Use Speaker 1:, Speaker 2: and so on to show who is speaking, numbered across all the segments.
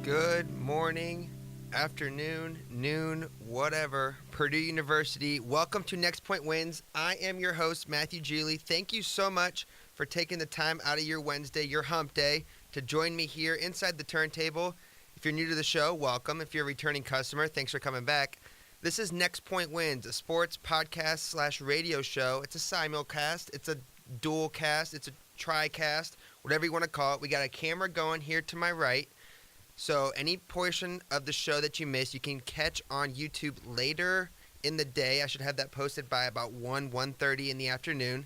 Speaker 1: Good morning, afternoon, noon, whatever. Purdue University, welcome to Next Point Wins. I am your host, Matthew Geely. Thank you so much for taking the time out of your Wednesday, your hump day, to join me here inside the turntable. If you're new to the show, welcome. If you're a returning customer, thanks for coming back. This is Next Point Wins, a sports podcast slash radio show. It's a simulcast, it's a dual cast, it's a tricast, whatever you want to call it. We got a camera going here to my right. So any portion of the show that you miss, you can catch on YouTube later in the day. I should have that posted by about 1:30 in the afternoon.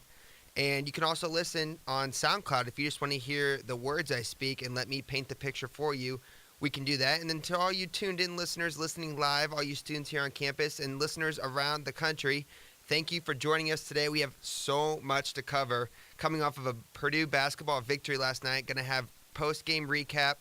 Speaker 1: And you can also listen on SoundCloud if you just want to hear the words I speak and let me paint the picture for you. We can do that. And then to all you tuned in listeners listening live, all you students here on campus and listeners around the country, thank you for joining us today. We have so much to cover. Coming off of a Purdue basketball victory last night, going to have post-game recap.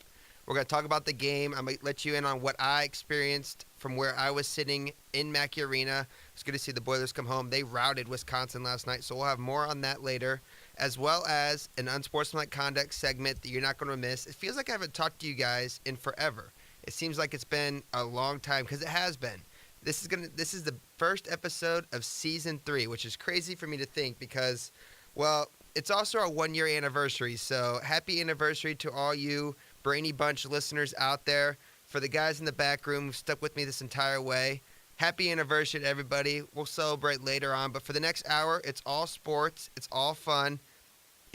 Speaker 1: We're going to talk about the game. I might let you in on what I experienced from where I was sitting in Mackey Arena. It's good to see the Boilers come home. They routed Wisconsin last night, so we'll have more on that later, as well as an unsportsmanlike conduct segment that you're not going to miss. It feels like I haven't talked to you guys in forever. It seems like it's been a long time, because it has been. This is the first episode of Season 3, which is crazy for me to think because, well, it's also our one-year anniversary, so happy anniversary to all you Brainy Bunch listeners out there. For the guys in the back room who've stuck with me this entire way, happy anniversary to everybody. We'll celebrate later on, but for the next hour, it's all sports, it's all fun,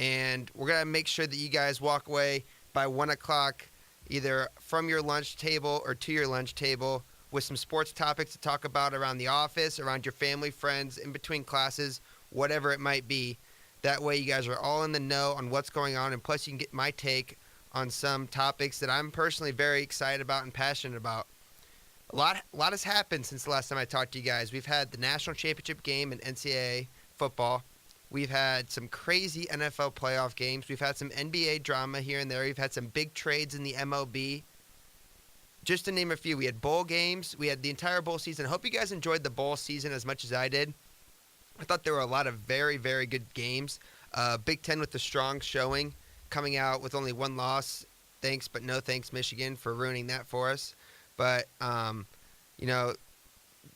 Speaker 1: and we're going to make sure that you guys walk away by 1 o'clock, either from your lunch table or to your lunch table, with some sports topics to talk about around the office, around your family, friends, in between classes, whatever it might be. That way you guys are all in the know on what's going on, and plus you can get my take on some topics that I'm personally very excited about and passionate about. A lot has happened since the last time I talked to you guys. We've had the national championship game in NCAA football. We've had some crazy NFL playoff games. We've had some NBA drama here and there. We've had some big trades in the MLB. Just to name a few, we had bowl games. We had the entire bowl season. I hope you guys enjoyed the bowl season as much as I did. I thought there were a lot of very, very good games. Big Ten with the strong showing, coming out with only one loss. Thanks, but no thanks, Michigan, for ruining that for us. But,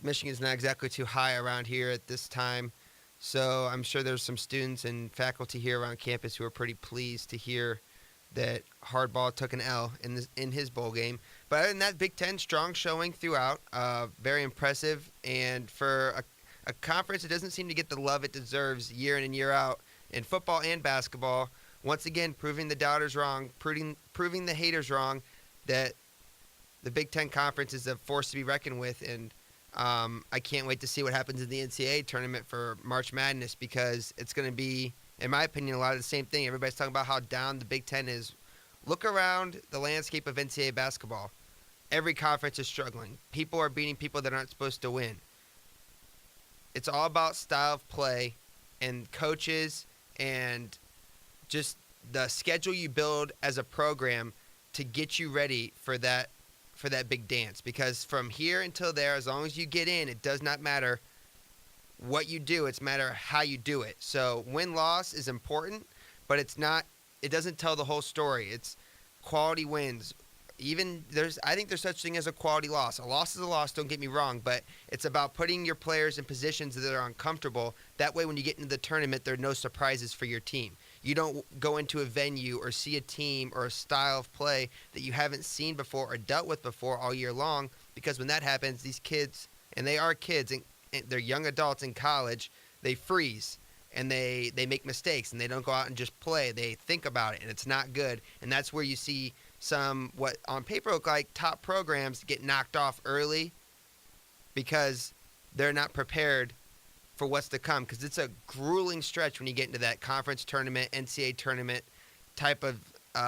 Speaker 1: Michigan's not exactly too high around here at this time. So I'm sure there's some students and faculty here around campus who are pretty pleased to hear that Hardball took an L in his bowl game. But other than that, Big Ten, strong showing throughout. Very impressive. And for a conference that doesn't seem to get the love it deserves year in and year out in football and basketball, once again, proving the doubters wrong, proving the haters wrong, that the Big Ten Conference is a force to be reckoned with. And I can't wait to see what happens in the NCAA tournament for March Madness, because it's going to be, in my opinion, a lot of the same thing. Everybody's talking about how down the Big Ten is. Look around the landscape of NCAA basketball. Every conference is struggling. People are beating people that aren't supposed to win. It's all about style of play and coaches and just the schedule you build as a program to get you ready for that big dance. Because from here until there, as long as you get in, it does not matter what you do. It's matter how you do it. So win-loss is important, but it doesn't tell the whole story. It's quality wins. I think there's such thing as a quality loss. A loss is a loss, don't get me wrong, but it's about putting your players in positions that are uncomfortable. That way when you get into the tournament, there are no surprises for your team. You don't go into a venue or see a team or a style of play that you haven't seen before or dealt with before all year long, because when that happens, these kids, and they are kids, and they're young adults in college, they freeze, and they make mistakes, and they don't go out and just play. They think about it, and it's not good. And that's where you see some, what on paper look like top programs, get knocked off early because they're not prepared for what's to come, because it's a grueling stretch when you get into that conference tournament, NCAA tournament type of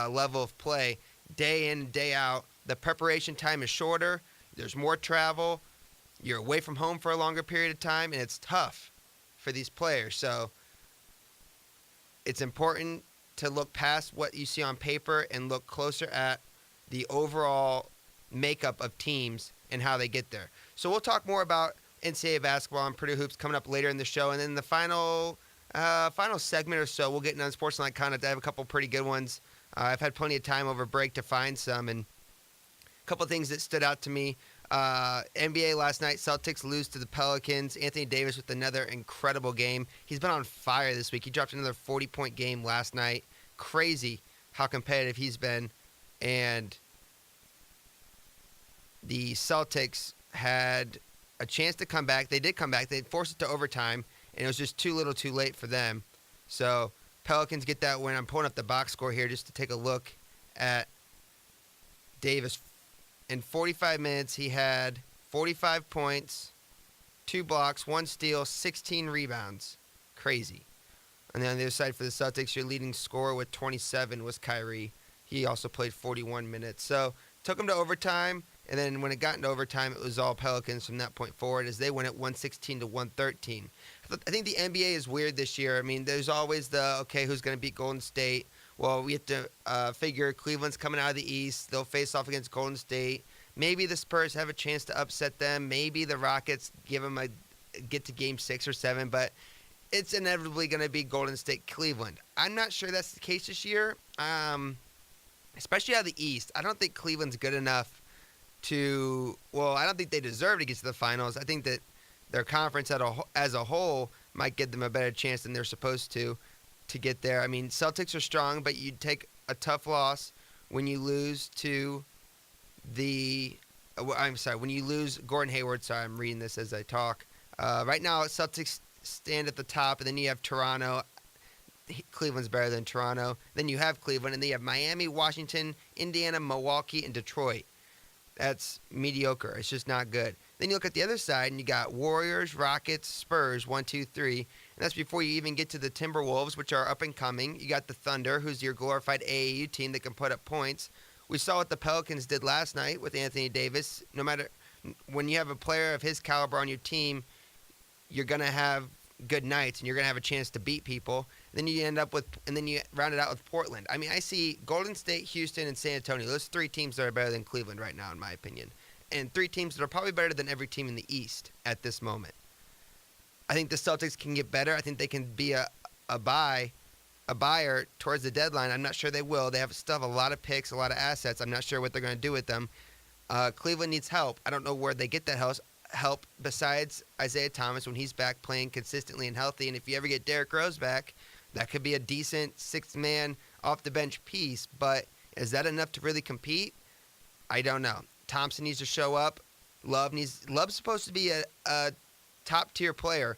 Speaker 1: level of play, day in and day out. The preparation time is shorter. There's more travel. You're away from home for a longer period of time, and it's tough for these players. So it's important to look past what you see on paper and look closer at the overall makeup of teams and how they get there. So we'll talk more about NCAA basketball and Purdue hoops coming up later in the show. And then the final segment or so, we'll get into unsportsmanlike conduct. I have a couple pretty good ones. I've had plenty of time over break to find some. And couple things that stood out to me. NBA last night, Celtics lose to the Pelicans. Anthony Davis with another incredible game. He's been on fire this week. He dropped another 40-point game last night. Crazy how competitive he's been. And the Celtics had a chance to come back. They did come back. They forced it to overtime, and it was just too little too late for them. So Pelicans get that win. I'm pulling up the box score here just to take a look at Davis. In 45 minutes, he had 45 points, 2 blocks, 1 steal, 16 rebounds. Crazy. And then on the other side for the Celtics, your leading scorer with 27 was Kyrie. He also played 41 minutes. So took him to overtime, and then when it got into overtime, it was all Pelicans from that point forward as they win at 116 to 113. I think the NBA is weird this year. I mean, there's always who's going to beat Golden State? Well, we have to figure Cleveland's coming out of the East. They'll face off against Golden State. Maybe the Spurs have a chance to upset them. Maybe the Rockets get to Game 6 or 7. But it's inevitably going to be Golden State, Cleveland. I'm not sure that's the case this year, especially out of the East. I don't think Cleveland's good enough I don't think they deserve to get to the finals. I think that their conference as a whole might give them a better chance than they're supposed to get there. I mean, Celtics are strong, but you'd take a tough loss when you lose to when you lose Gordon Hayward. Sorry, I'm reading this as I talk. Right now, Celtics stand at the top, and then you have Toronto. Cleveland's better than Toronto. Then you have Cleveland, and then you have Miami, Washington, Indiana, Milwaukee, and Detroit. That's mediocre. It's just not good. Then you look at the other side, and you got Warriors, Rockets, Spurs, 1, 2, 3. And that's before you even get to the Timberwolves, which are up and coming. You got the Thunder, who's your glorified AAU team that can put up points. We saw what the Pelicans did last night with Anthony Davis. No matter when you have a player of his caliber on your team, you're going to have good nights, and you're going to have a chance to beat people. Then you round it out with Portland. I mean, I see Golden State, Houston, and San Antonio. Those 3 teams that are better than Cleveland right now, in my opinion. And 3 teams that are probably better than every team in the East at this moment. I think the Celtics can get better. I think they can be a buyer towards the deadline. I'm not sure they will. They still have a lot of picks, a lot of assets. I'm not sure what they're going to do with them. Cleveland needs help. I don't know where they get that help besides Isaiah Thomas when he's back playing consistently and healthy. And if you ever get Derrick Rose back, that could be a decent 6th-man off-the-bench piece. But is that enough to really compete? I don't know. Thompson needs to show up. Love's supposed to be a top-tier player.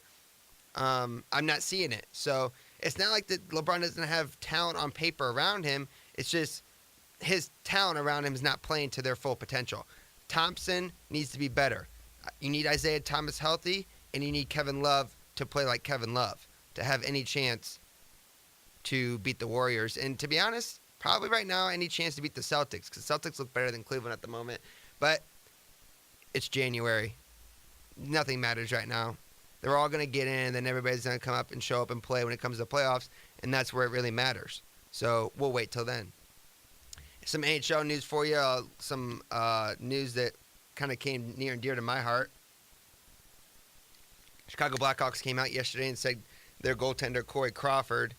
Speaker 1: I'm not seeing it. So it's not like that LeBron doesn't have talent on paper around him. It's just his talent around him is not playing to their full potential. Thompson needs to be better. You need Isaiah Thomas healthy, and you need Kevin Love to play like Kevin Love to have any chance to beat the Warriors. And to be honest, probably right now any chance to beat the Celtics, because Celtics look better than Cleveland at the moment. But it's January. Nothing matters right now. They're all going to get in, and then everybody's going to come up and show up and play when it comes to playoffs, and that's where it really matters. So we'll wait till then. Some NHL news for you, some news that kind of came near and dear to my heart. Chicago Blackhawks came out yesterday and said their goaltender, Corey Crawford,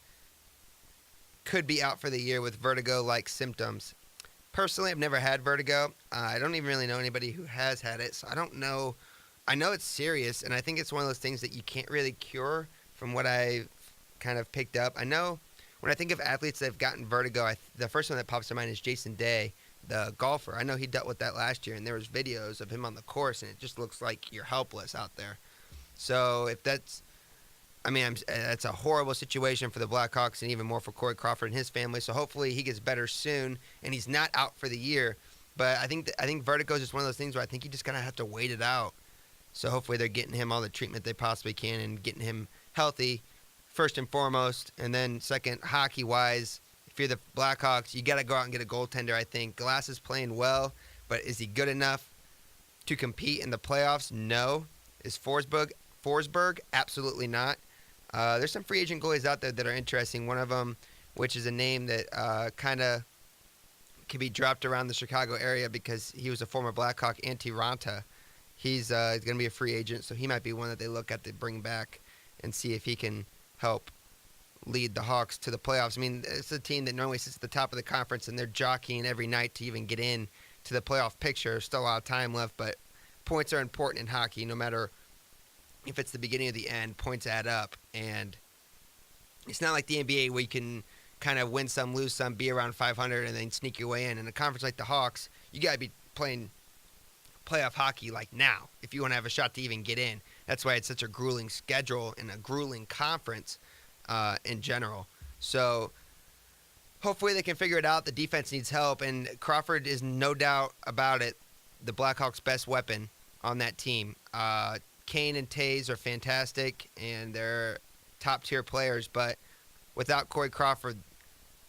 Speaker 1: could be out for the year with vertigo-like symptoms. Personally, I've never had vertigo. I don't even really know anybody who has had it, so I don't know. I know it's serious, and I think it's one of those things that you can't really cure from what I've kind of picked up. I know when I think of athletes that have gotten vertigo, the first one that pops to mind is Jason Day, the golfer. I know he dealt with that last year, and there was videos of him on the course, and it just looks like you're helpless out there. So if that's a horrible situation for the Blackhawks and even more for Corey Crawford and his family. So hopefully he gets better soon and he's not out for the year. But I think vertigo is just one of those things where I think you just kind of have to wait it out. So hopefully they're getting him all the treatment they possibly can and getting him healthy first and foremost. And then second, hockey-wise, if you're the Blackhawks, you got to go out and get a goaltender, I think. Glass is playing well, but is he good enough to compete in the playoffs? No. Is Forsberg? Absolutely not. There's some free agent goalies out there that are interesting. One of them, which is a name that kind of can be dropped around the Chicago area because he was a former Blackhawk, Antti Ranta. He's going to be a free agent, so he might be one that they look at to bring back and see if he can help lead the Hawks to the playoffs. I mean, it's a team that normally sits at the top of the conference, and they're jockeying every night to even get in to the playoff picture. Still a lot of time left, but points are important in hockey. No matter if it's the beginning or the end, points add up. And it's not like the NBA where you can kind of win some, lose some, be around 500, and then sneak your way in. In a conference like the Hawks, you got to be playing playoff hockey like now if you want to have a shot to even get in. That's why it's such a grueling schedule and a grueling conference in general. So hopefully they can figure it out. The defense needs help, and Crawford is no doubt about it the Blackhawks' best weapon on that team. Kane and Taves are fantastic, and they're top-tier players, but without Corey Crawford,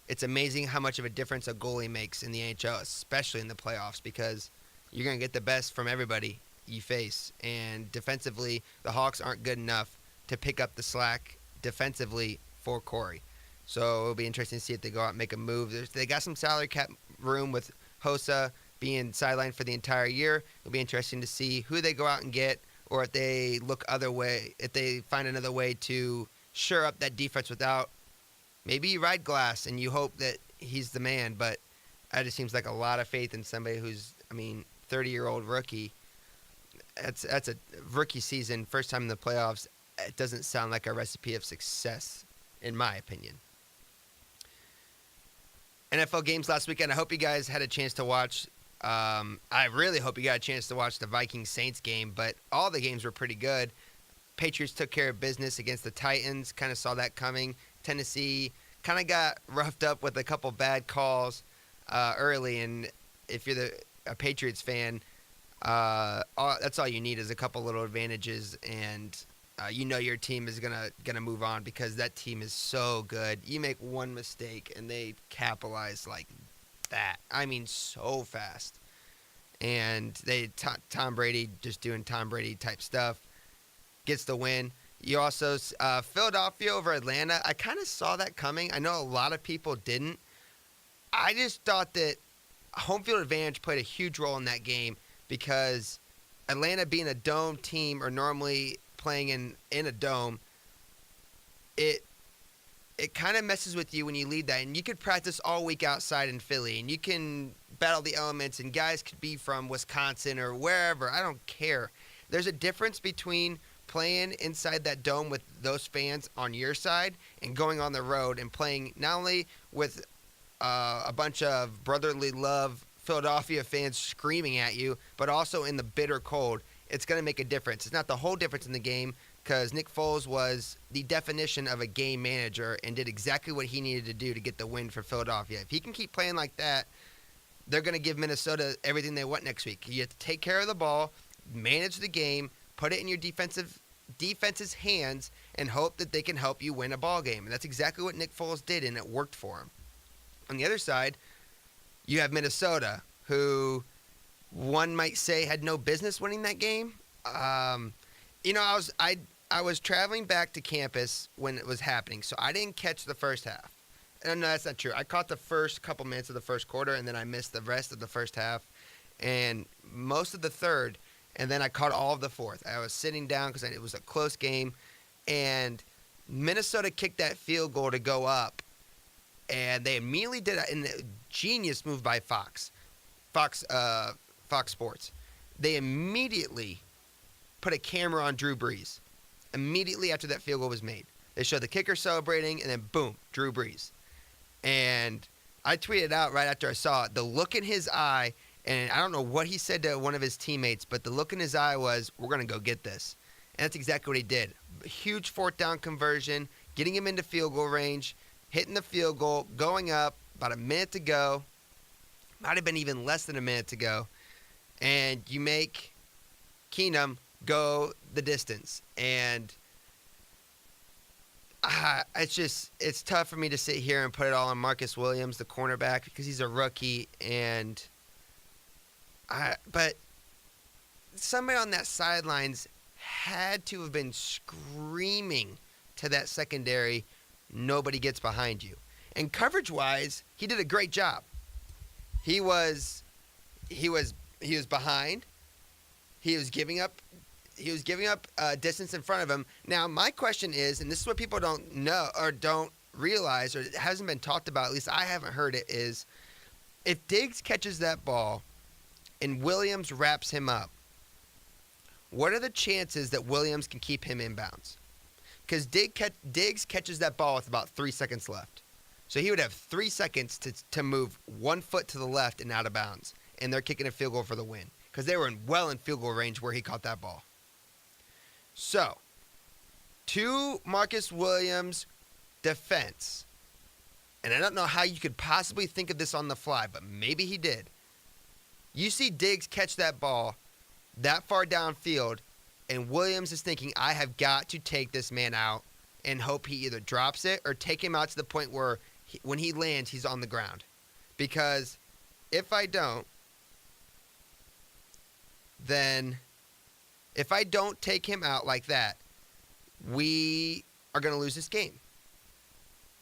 Speaker 1: it's amazing how much of a difference a goalie makes in the NHL, especially in the playoffs, because you're going to get the best from everybody you face. And defensively, the Hawks aren't good enough to pick up the slack defensively for Corey. So it'll be interesting to see if they go out and make a move. They got some salary cap room with Hossa being sidelined for the entire year. It'll be interesting to see who they go out and get, or if they look other way, if they find another way to shore up that defense without. Maybe you ride Glass and you hope that he's the man, but that just seems like a lot of faith in somebody who's, 30-year-old rookie. That's a rookie season, first time in the playoffs. It doesn't sound like a recipe of success, in my opinion. NFL games last weekend. I hope you guys had a chance to watch. I really hope you got a chance to watch the Vikings-Saints game, but all the games were pretty good. Patriots took care of business against the Titans. Kind of saw that coming. Tennessee kind of got roughed up with a couple bad calls early, and if you're a Patriots fan, that's all you need is a couple little advantages, and your team is gonna move on because that team is so good. You make one mistake and they capitalize like that. So fast. And Tom Brady just doing Tom Brady type stuff gets the win. You also Philadelphia over Atlanta. I kind of saw that coming. I know a lot of people didn't. I just thought that home field advantage played a huge role in that game because Atlanta being a dome team or normally playing in a dome, it kind of messes with you when you lead that. And you could practice all week outside in Philly, and you can battle the elements, and guys could be from Wisconsin or wherever. I don't care. There's a difference between playing inside that dome with those fans on your side and going on the road and playing not only with a bunch of brotherly love Philadelphia fans screaming at you, but also in the bitter cold. It's going to make a difference. It's not the whole difference in the game because Nick Foles was the definition of a game manager and did exactly what he needed to do to get the win for Philadelphia. If he can keep playing like that, they're going to give Minnesota everything they want next week. You have to take care of the ball, manage the game, put it in your defense's hands, and hope that they can help you win a ball game. And that's exactly what Nick Foles did, and it worked for him. On the other side, you have Minnesota, who one might say had no business winning that game. I was traveling back to campus when it was happening, so I didn't catch the first half. And no, that's not true. I caught the first couple minutes of the first quarter, and then I missed the rest of the first half and most of the third, and then I caught all of the fourth. I was sitting down because it was a close game, and Minnesota kicked that field goal to go up, and they immediately did a genius move by Fox Sports. They immediately put a camera on Drew Brees immediately after that field goal was made. They showed the kicker celebrating, and then boom, Drew Brees. And I tweeted out right after I saw it, the look in his eye, and I don't know what he said to one of his teammates, but the look in his eye was, we're going to go get this. And that's exactly what he did. A huge fourth down conversion, getting him into field goal range, hitting the field goal, going up, about a minute to go. Might have been even less than a minute to go. And you make Keenum go the distance. And it's tough for me to sit here and put it all on Marcus Williams, the cornerback, because he's a rookie. But somebody on that sidelines had to have been screaming to that secondary, nobody gets behind you. And coverage-wise, he did a great job. He was behind. He was giving up distance in front of him. Now, my question is, and this is what people don't know or don't realize, or it hasn't been talked about, at least I haven't heard it, is if Diggs catches that ball and Williams wraps him up, what are the chances that Williams can keep him in bounds? Because Diggs catches that ball with about 3 seconds left. So he would have 3 seconds to move 1 foot to the left and out of bounds. And they're kicking a field goal for the win. Because they were well in field goal range where he caught that ball. So, to Marcus Williams' defense, and I don't know how you could possibly think of this on the fly, but maybe he did. You see Diggs catch that ball that far downfield, and Williams is thinking, I have got to take this man out and hope he either drops it or take him out to the point where when he lands, he's on the ground. Because if I don't, then if I don't take him out like that, we are going to lose this game.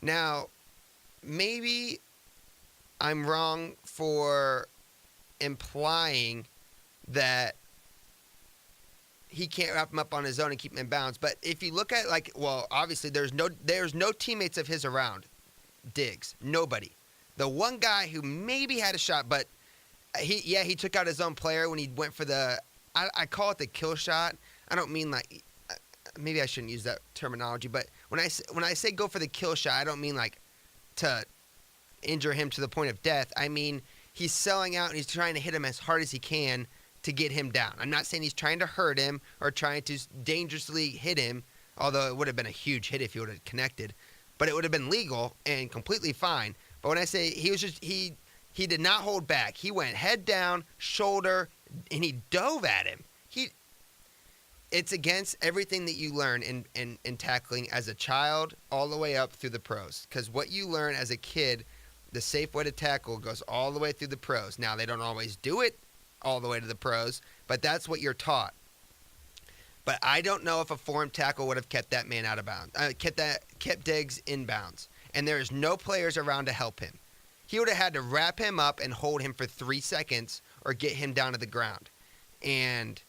Speaker 1: Now, maybe I'm wrong for implying that he can't wrap him up on his own and keep him in bounds. But if you look at obviously there's no teammates of his around Diggs. Nobody. The one guy who maybe had a shot, but he took out his own player when he went for I call it the kill shot. I don't mean like, maybe I shouldn't use that terminology, but when I say go for the kill shot, I don't mean like to injure him to the point of death. I mean he's selling out and he's trying to hit him as hard as he can to get him down. I'm not saying he's trying to hurt him or trying to dangerously hit him, although it would have been a huge hit if he would have connected. But it would have been legal and completely fine. But when I say he did not hold back. He went head down, shoulder, and he dove at him. It's against everything that you learn in tackling as a child all the way up through the pros. Because what you learn as a kid, the safe way to tackle goes all the way through the pros. Now, they don't always do it all the way to the pros, but that's what you're taught. But I don't know if a formed tackle would have kept that man out of bounds, kept Diggs in bounds. And there is no players around to help him. He would have had to wrap him up and hold him for 3 seconds or get him down to the ground. And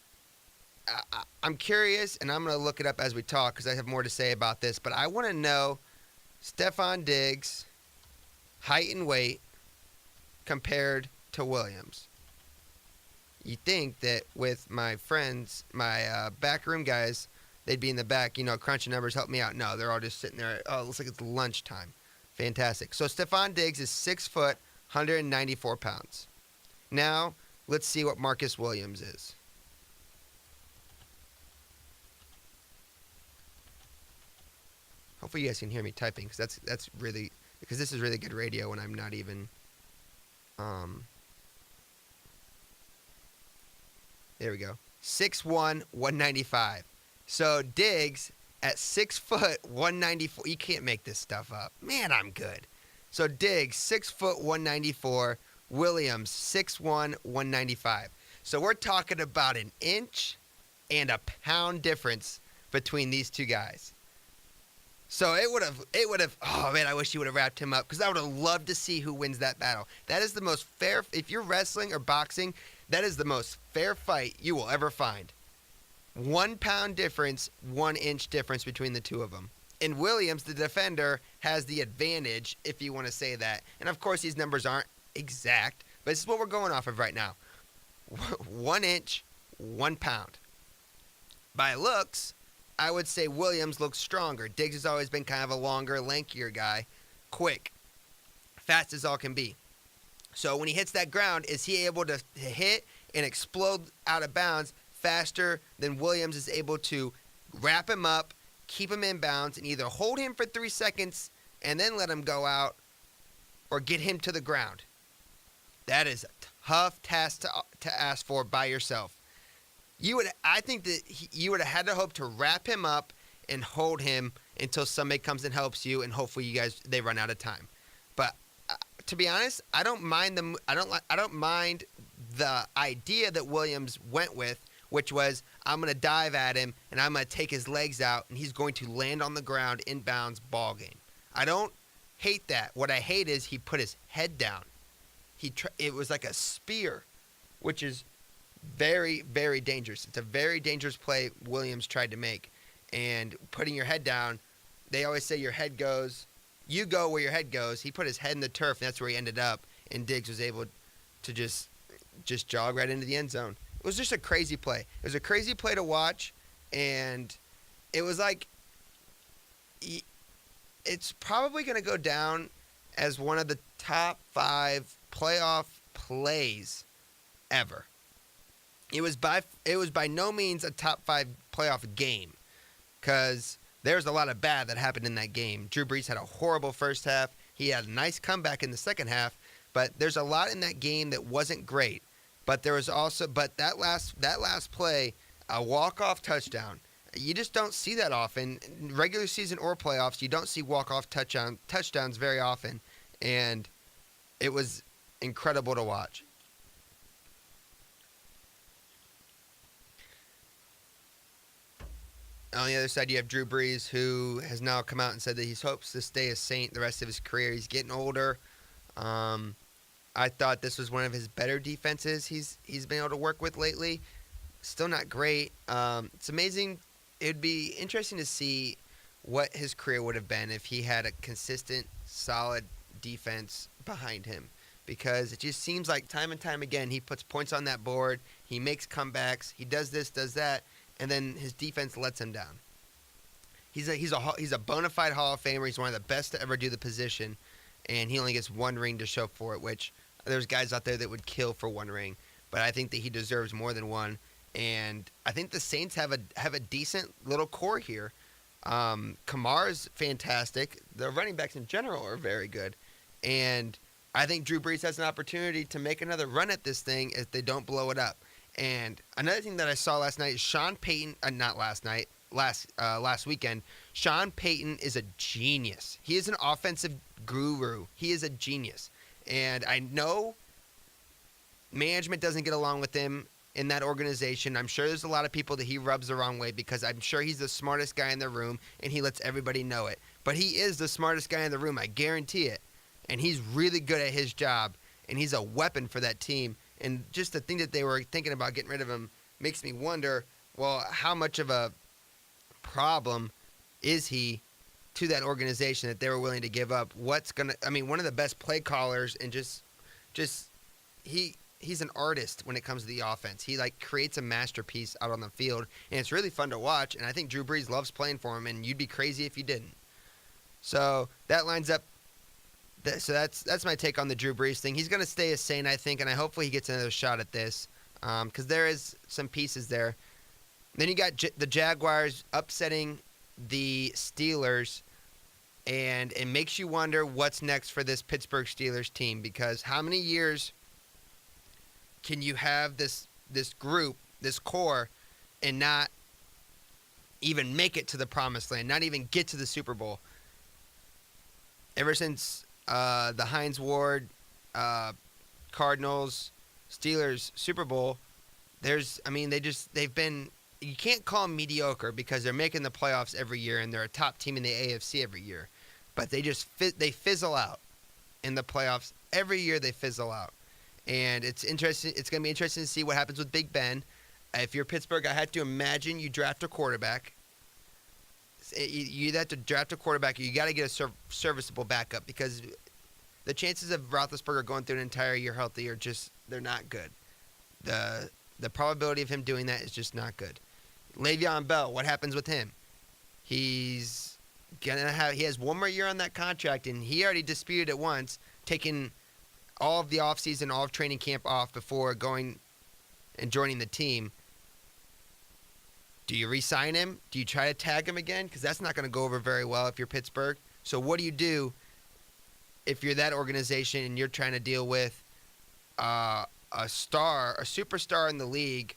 Speaker 1: I'm curious, and I'm going to look it up as we talk because I have more to say about this, but I want to know Stefon Diggs' height and weight compared to Williams. You think that with my friends, my backroom guys, they'd be in the back, crunching numbers, help me out. No, they're all just sitting there. Oh, it looks like it's lunchtime. Fantastic. So Stefon Diggs is 6 foot, 194 pounds. Now, let's see what Marcus Williams is. Hopefully you guys can hear me typing because this is really good radio when I'm not even there we go. 6'1", 195. So Diggs at 6 foot, 194. You can't make this stuff up. Man, I'm good. So Diggs, 6 foot, 194. Williams, 6'1", 195. So we're talking about an inch and a pound difference between these two guys. So it would have, oh man, I wish he would have wrapped him up because I would have loved to see who wins that battle. That is the most fair, if you're wrestling or boxing, that is the most fair fight you will ever find. 1 pound difference, 1 inch difference between the two of them. And Williams, the defender, has the advantage, if you want to say that. And of course, these numbers aren't exact, but this is what we're going off of right now. 1 inch, 1 pound. By looks, I would say Williams looks stronger. Diggs has always been kind of a longer, lankier guy. Quick. Fast as all can be. So when he hits that ground, is he able to hit and explode out of bounds faster than Williams is able to wrap him up, keep him in bounds, and either hold him for 3 seconds and then let him go out or get him to the ground? That is a tough task to ask for by yourself. I think that you would have had to hope to wrap him up and hold him until somebody comes and helps you, and hopefully they run out of time. But to be honest, I don't mind the idea that Williams went with, which was I'm going to dive at him and I'm going to take his legs out and he's going to land on the ground in bounds, ball game. I don't hate that. What I hate is he put his head down. It was like a spear, which is very, very dangerous. It's a very dangerous play Williams tried to make. And putting your head down, they always say your head goes, you go where your head goes. He put his head in the turf, and that's where he ended up. And Diggs was able to just just jog right into the end zone. It was just a crazy play. It was a crazy play to watch, and it was like it's probably going to go down as one of the top 5 playoff plays ever. It was by no means a top 5 playoff game, because there's a lot of bad that happened in that game. Drew Brees had a horrible first half. He had a nice comeback in the second half, but there's a lot in that game that wasn't great. But there was also that last play, a walk-off touchdown. You just don't see that often. In regular season or playoffs, you don't see walk-off touchdowns very often, and it was incredible to watch. On the other side, you have Drew Brees, who has now come out and said that he hopes to stay a Saint the rest of his career. He's getting older. I thought this was one of his better defenses he's been able to work with lately. Still not great. It's amazing. It'd be interesting to see what his career would have been if he had a consistent, solid defense behind him. Because it just seems like time and time again he puts points on that board, he makes comebacks, he does this, does that, and then his defense lets him down. He's a bona fide Hall of Famer. He's one of the best to ever do the position, and he only gets one ring to show for it, which there's guys out there that would kill for one ring, but I think that he deserves more than one. And I think the Saints have a decent little core here. Kamar's fantastic. The running backs in general are very good, and I think Drew Brees has an opportunity to make another run at this thing if they don't blow it up. And another thing that I saw last night is Sean Payton. Not last night. Last weekend. Sean Payton is a genius. He is an offensive guru. He is a genius. And I know management doesn't get along with him in that organization. I'm sure there's a lot of people that he rubs the wrong way, because I'm sure he's the smartest guy in the room and he lets everybody know it. But he is the smartest guy in the room, I guarantee it. And he's really good at his job, and he's a weapon for that team. And just the thing that they were thinking about getting rid of him makes me wonder, well, how much of a problem is he to that organization that they were willing to give up? One of the best play callers, and he's an artist when it comes to the offense. He creates a masterpiece out on the field, and it's really fun to watch. And I think Drew Brees loves playing for him, and you'd be crazy if you didn't. So that lines up. So that's my take on the Drew Brees thing. He's going to stay a Saint, I think, and hopefully he gets another shot at this, because there is some pieces there. Then you got the Jaguars upsetting the Steelers, and it makes you wonder what's next for this Pittsburgh Steelers team, because how many years can you have this group, this core, and not even make it to the promised land, not even get to the Super Bowl? Ever since the Hines Ward, Cardinals, Steelers Super Bowl, they've been, you can't call them mediocre because they're making the playoffs every year and they're a top team in the AFC every year, but they fizzle out in the playoffs every year. They fizzle out, and it's interesting. It's going to be interesting to see what happens with Big Ben. If you're Pittsburgh, I had to imagine you draft a quarterback. You have to draft a quarterback. You got to get a serviceable backup, because the chances of Roethlisberger going through an entire year healthy are they're not good. The probability of him doing that is just not good. Le'Veon Bell, what happens with him? He has one more year on that contract, and he already disputed it once, taking all of the offseason, all of training camp off before going and joining the team. Do you re-sign him? Do you try to tag him again? Because that's not going to go over very well if you're Pittsburgh. So what do you do if you're that organization and you're trying to deal with a superstar in the league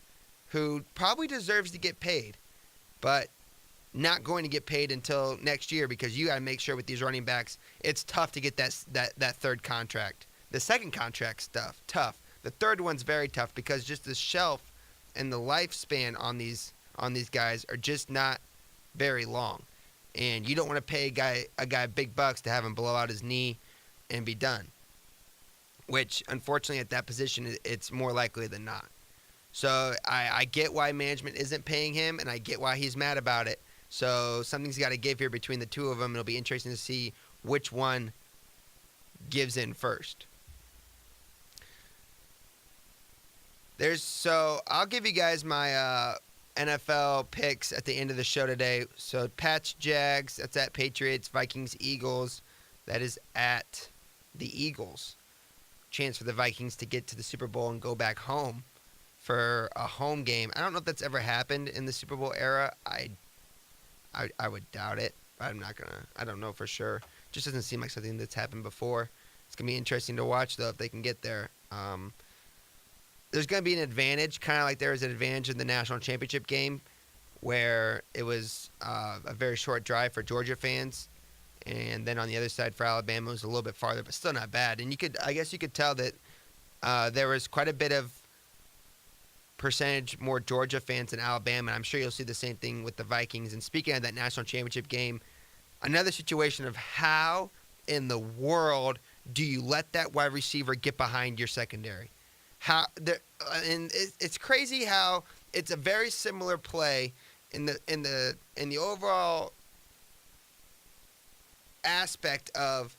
Speaker 1: who probably deserves to get paid, but not going to get paid until next year, because you got to make sure with these running backs, it's tough to get that third contract. The second contract stuff, tough. The third one's very tough, because just the shelf and the lifespan on these guys are just not very long. And you don't want to pay a guy big bucks to have him blow out his knee and be done, which unfortunately at that position it's more likely than not. So I get why management isn't paying him, and I get why he's mad about it. So something's got to give here between the two of them. It'll be interesting to see which one gives in first. I'll give you guys my NFL picks at the end of the show today. So Pats, Jags, that's at Patriots, Vikings, Eagles, that is at the Eagles. Chance for the Vikings to get to the Super Bowl and go back home for a home game. I don't know if that's ever happened in the Super Bowl era. I would doubt it. I don't know for sure. Just doesn't seem like something that's happened before. It's going to be interesting to watch, though, if they can get there. There's going to be an advantage, kind of like there was an advantage in the national championship game where it was a very short drive for Georgia fans. And then on the other side for Alabama, it was a little bit farther, but still not bad. And I guess you could tell that there was quite a bit of percentage more Georgia fans than Alabama. And I'm sure you'll see the same thing with the Vikings. And speaking of that national championship game, another situation of how in the world do you let that wide receiver get behind your secondary? And it's crazy how it's a very similar play in the overall aspect of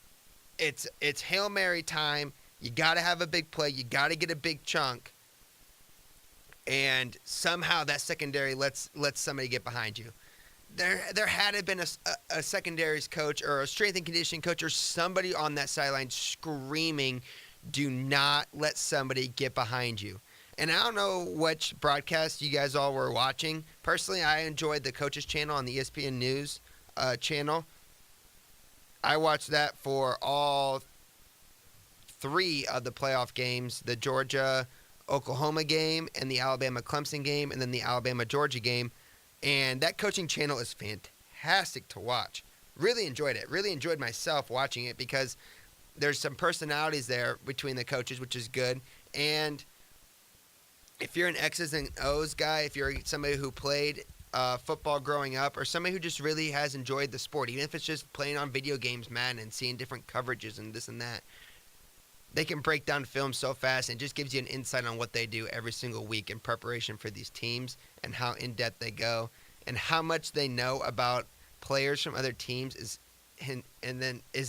Speaker 1: it's Hail Mary time. You got to have a big play. You got to get a big chunk. And somehow that secondary lets somebody get behind you. There had to have been a secondaries coach or a strength and conditioning coach or somebody on that sideline screaming, do not let somebody get behind you. And I don't know which broadcast you guys all were watching. Personally, I enjoyed the Coaches Channel on the ESPN News channel. I watched that for all three of the playoff games, the Georgia-Oklahoma game and the Alabama-Clemson game and then the Alabama-Georgia game. And that coaching channel is fantastic to watch. Really enjoyed it. Really enjoyed myself watching it because there's some personalities there between the coaches, which is good. And if you're an X's and O's guy, if you're somebody who played football growing up or somebody who just really has enjoyed the sport, even if it's just playing on video games, man, and seeing different coverages and this and that, they can break down film so fast and it just gives you an insight on what they do every single week in preparation for these teams and how in-depth they go and how much they know about players from other teams is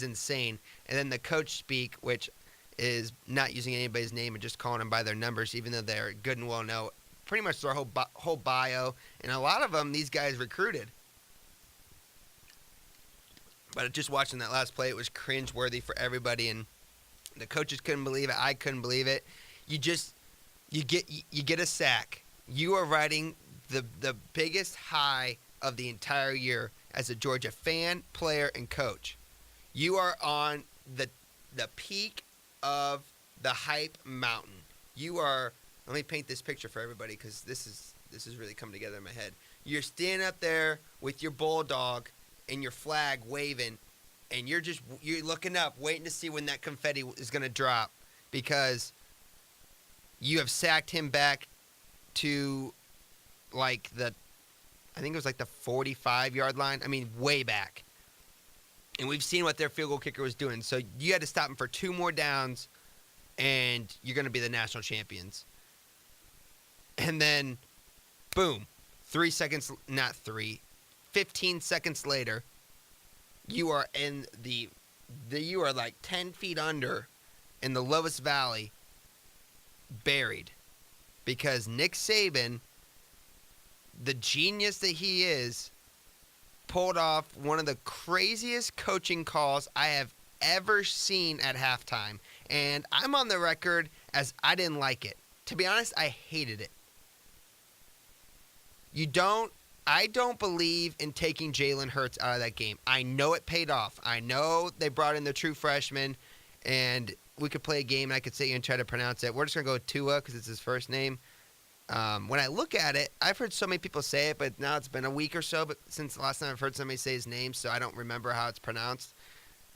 Speaker 1: insane. And then the coach speak, which is not using anybody's name and just calling them by their numbers, even though they're good and well known, pretty much their whole bio. And a lot of them, these guys recruited. But just watching that last play, it was cringeworthy for everybody, and the coaches couldn't believe it. I couldn't believe it. You get a sack. You are riding the biggest high of the entire year as a Georgia fan, player, and coach. You are on the peak of the hype mountain. You are. Let me paint this picture for everybody because this is really coming together in my head. You're standing up there with your bulldog and your flag waving, and you're looking up, waiting to see when that confetti is going to drop because you have sacked him back to I think it was like the 45-yard line. I mean, way back. And we've seen what their field goal kicker was doing. So you had to stop him for 2 more downs, and you're going to be the national champions. And then, boom, 15 seconds later, you are in you are like 10 feet under in the lowest valley, buried. Because Nick Saban, the genius that he is, pulled off one of the craziest coaching calls I have ever seen at halftime. And I'm on the record as I didn't like it. To be honest, I hated it. I don't believe in taking Jalen Hurts out of that game. I know it paid off. I know they brought in the true freshman, and we could play a game, and I could sit here and try to pronounce it. We're just going to go with Tua because it's his first name. When I look at it, I've heard so many people say it, but now it's been a week or so since the last time I've heard somebody say his name, so I don't remember how it's pronounced.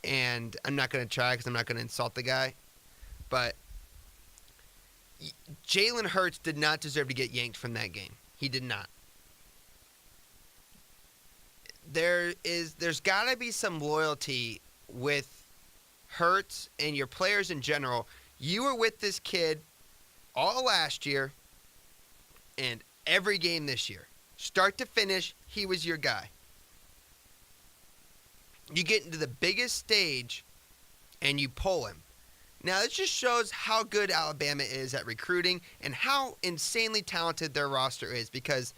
Speaker 1: And I'm not going to try because I'm not going to insult the guy. But Jalen Hurts did not deserve to get yanked from that game. He did not. There's got to be some loyalty with Hurts and your players in general. You were with this kid all last year and every game this year. Start to finish, he was your guy. You get into the biggest stage and you pull him. Now, this just shows how good Alabama is at recruiting and how insanely talented their roster is, because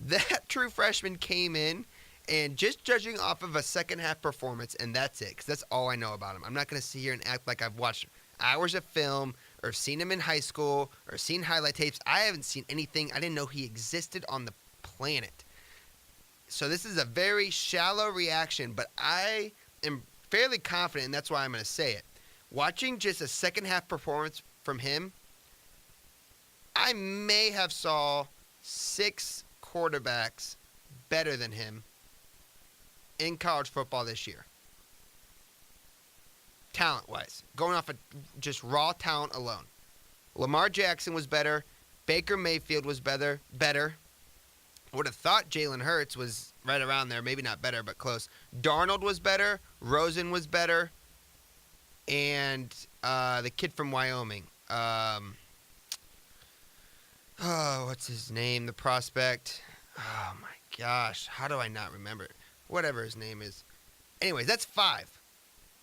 Speaker 1: that true freshman came in, and just judging off of a second half performance, and that's it, because that's all I know about him. I'm not going to sit here and act like I've watched hours of film or seen him in high school or seen highlight tapes. I haven't seen anything. I didn't know he existed on the planet. So this is a very shallow reaction, but I am fairly confident, and that's why I'm going to say it. Watching just a second half performance from him, I may have saw 6 quarterbacks better than him in college football this year. Talent-wise, going off of just raw talent alone. Lamar Jackson was better. Baker Mayfield was better. I would have thought Jalen Hurts was right around there. Maybe not better, but close. Darnold was better. Rosen was better. And the kid from Wyoming. What's his name? The prospect. Oh, my gosh. How do I not remember it? Whatever his name is. Anyways, that's 5.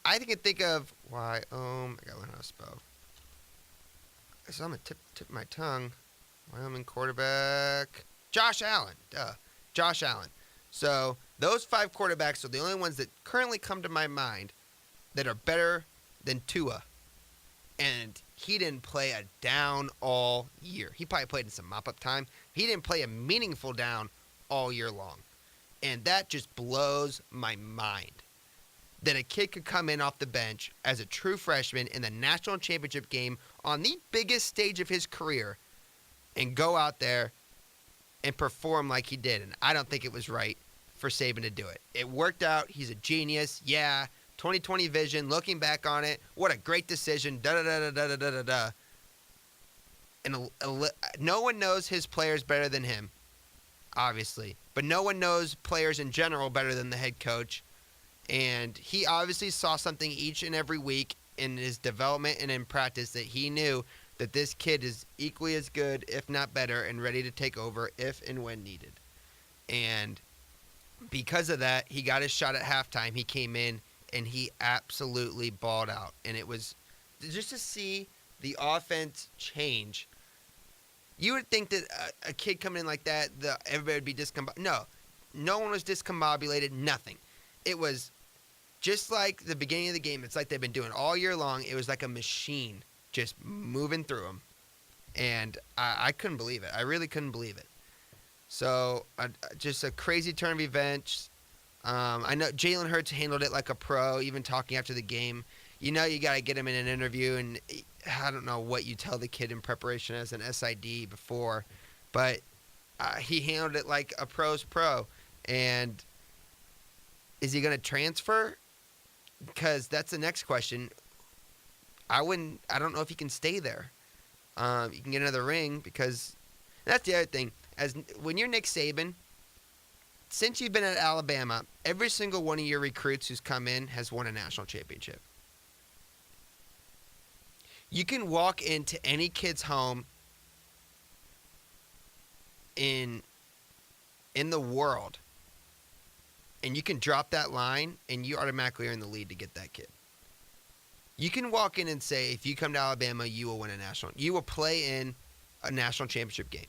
Speaker 1: I can think of I gotta learn how to spell. It's on the tip of my tongue. Wyoming quarterback. Josh Allen. Duh. Josh Allen. So those 5 quarterbacks are the only ones that currently come to my mind that are better than Tua. And he didn't play a down all year. He probably played in some mop-up time. He didn't play a meaningful down all year long. And that just blows my mind. That a kid could come in off the bench as a true freshman in the national championship game on the biggest stage of his career and go out there and perform like he did. And I don't think it was right for Saban to do it. It worked out. He's a genius. Yeah. 2020 vision. Looking back on it, what a great decision. Da-da-da-da-da-da-da-da. And no one knows his players better than him, obviously. But no one knows players in general better than the head coach. And he obviously saw something each and every week in his development and in practice that he knew that this kid is equally as good, if not better, and ready to take over if and when needed. And because of that, he got his shot at halftime. He came in, and he absolutely balled out. And it was just to see the offense change. You would think that a kid coming in like that, everybody would be discombobulated. No one was discombobulated, nothing. It was just like the beginning of the game. It's like they've been doing all year long. It was like a machine just moving through them. And I couldn't believe it. I really couldn't believe it. So just a crazy turn of events. I know Jalen Hurts handled it like a pro, even talking after the game. You know you got to get him in an interview, and I don't know what you tell the kid in preparation as an SID before, but he handled it like a pro's pro. And is he going to transfer? Because that's the next question. I don't know if he can stay there. You can get another ring, because that's the other thing. When you're Nick Saban, since you've been at Alabama, every single one of your recruits who's come in has won a national championship. You can walk into any kid's home in the world, and you can drop that line, and you automatically are in the lead to get that kid. You can walk in and say, if you come to Alabama, you will win you will play in a national championship game.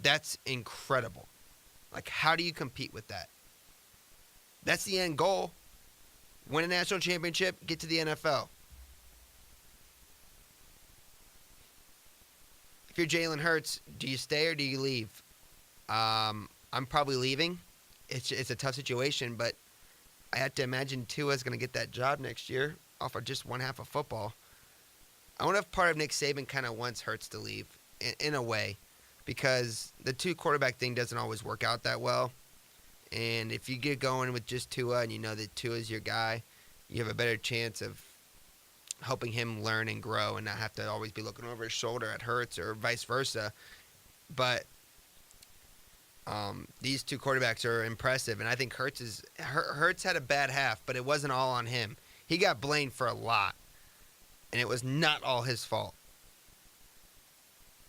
Speaker 1: That's incredible. Like, how do you compete with that? That's the end goal. Win a national championship, get to the NFL. If you're Jalen Hurts, do you stay or do you leave? I'm probably leaving. It's a tough situation, but I have to imagine Tua's going to get that job next year off of just one half of football. I wonder if part of Nick Saban kind of wants Hurts to leave in a way, because the 2 quarterback thing doesn't always work out that well. And if you get going with just Tua and you know that Tua's your guy, you have a better chance of helping him learn and grow and not have to always be looking over his shoulder at Hurts or vice versa. But these 2 quarterbacks are impressive, and I think Hurts had a bad half, but it wasn't all on him. He got blamed for a lot, and it was not all his fault.